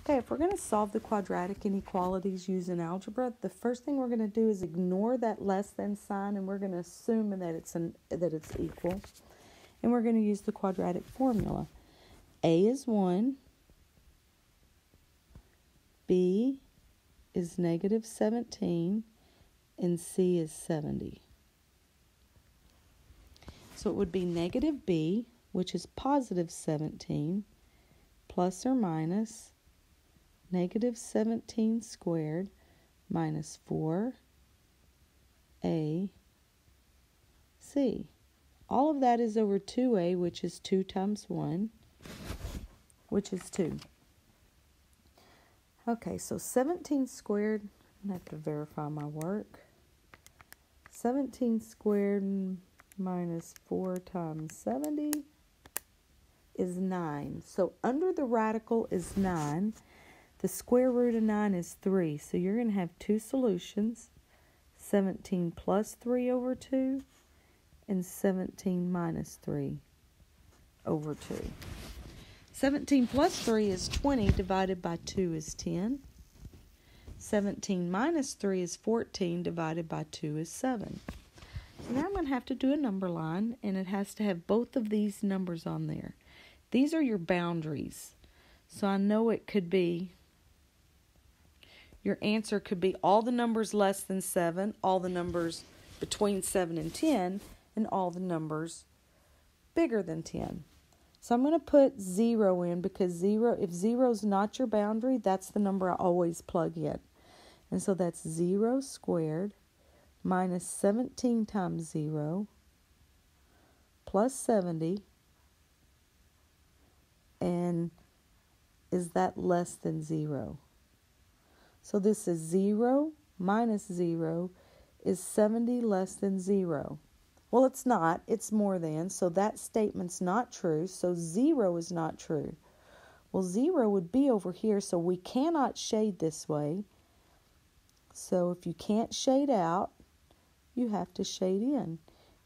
Okay, if we're going to solve the quadratic inequalities using algebra, the first thing we're going to do is ignore that less than sign, and we're going to assume that it's equal. And we're going to use the quadratic formula. A is 1, B is negative 17, and C is 70. So it would be negative B, which is positive 17, plus or minus negative 17 squared minus 4AC. All of that is over 2A, which is 2 times 1, which is 2. Okay, so 17 squared, I have to verify my work. 17 squared minus 4 times 70 is 9. So under the radical is 9. The square root of 9 is 3. So you're going to have two solutions, 17 plus 3 over 2 and 17 minus 3 over 2. 17 plus 3 is 20 divided by 2 is 10. 17 minus 3 is 14 divided by 2 is 7. So now I'm going to have to do a number line, and it has to have both of these numbers on there. These are your boundaries. So I know it could be, your answer could be all the numbers less than 7, all the numbers between 7 and 10, and all the numbers bigger than 10. So I'm going to put 0 in because if 0 is not your boundary, that's the number I always plug in. And so that's 0 squared minus 17 times 0 plus 70. And is that less than 0? So this is 0 minus 0 is 70 less than 0. Well, it's not. It's more than. So that statement's not true. So 0 is not true. Well, 0 would be over here, so we cannot shade this way. So if you can't shade out, you have to shade in.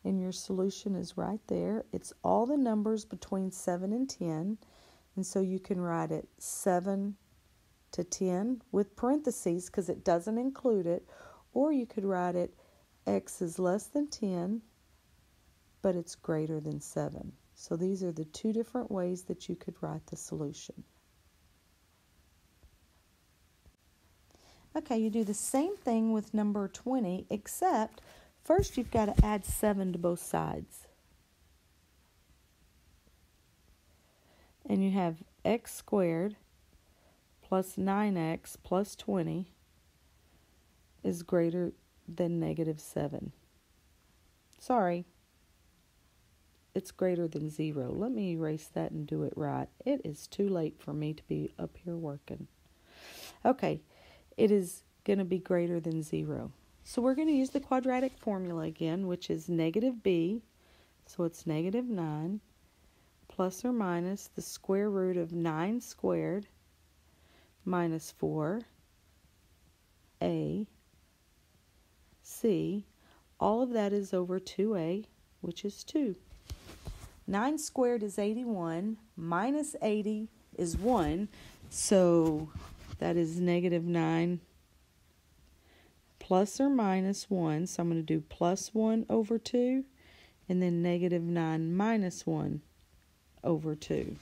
And your solution is right there. It's all the numbers between 7 and 10. And so you can write it 7 to 10 with parentheses because it doesn't include it. Or you could write it x is less than 10, but it's greater than 7. So these are the two different ways that you could write the solution. Okay, you do the same thing with number 20, except first you've got to add 7 to both sides. And you have x squared plus 9x plus 20 is greater than negative 7. Sorry, it's greater than 0. Let me erase that and do it right. It is too late for me to be up here working. Okay, it is going to be greater than 0. So we're going to use the quadratic formula again, which is negative b, so it's negative 9, plus or minus the square root of 9 squared minus 4ac. All of that is over 2a, which is 2. 9 squared is 81, minus 80 is 1, so that is negative 9 plus or minus 1. So I'm going to do plus 1 over 2, and then negative 9 minus 1 over 2.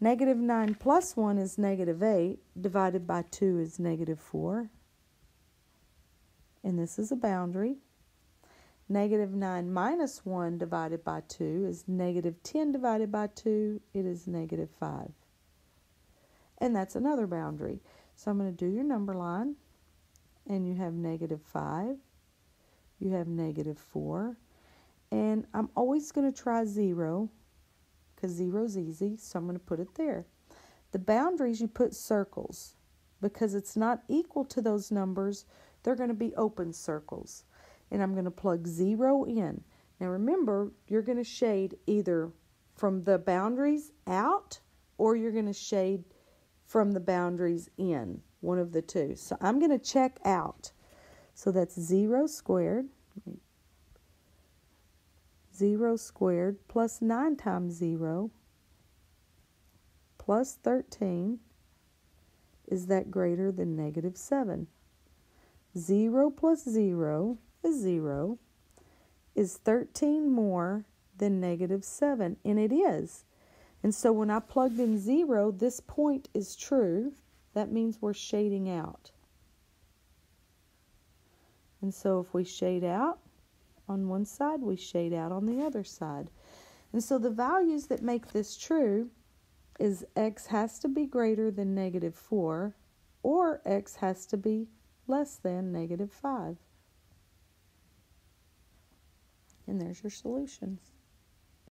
Negative 9 plus 1 is negative 8, divided by 2 is negative 4. And this is a boundary. Negative 9 minus 1 divided by 2 is negative 10 divided by 2. It is negative 5. And that's another boundary. So I'm going to do your number line. And you have negative 5. You have negative 4. And I'm always going to try 0 because 0 is easy. So I'm going to put it there. The boundaries, you put circles. Because it's not equal to those numbers, they're going to be open circles. And I'm going to plug 0 in. Now remember, you're going to shade either from the boundaries out or you're going to shade from the boundaries in, one of the two. So I'm going to check out. So that's 0 squared. 0 squared plus 9 times 0 plus 13 is that greater than negative 7? 0 plus 0 is 0. Is 13 more than negative 7? And it is. And so when I plugged in 0, this point is true. That means we're shading out. And so if we shade out on one side, we shade out on the other side. And so the values that make this true is x has to be greater than negative 4, or x has to be less than negative 5. And there's your solutions.